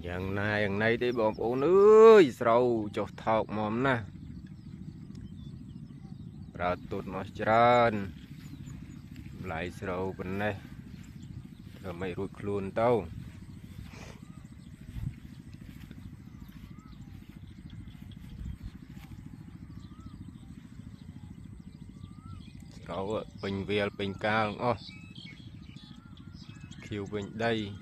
อย่างnày đi bọn ôn ơi sầu cho thọc mồm nè ra tụt nó trơn lại sầu bên này rồi mày rụt luôn tao sầu bình về bình cao ô kêu bình đây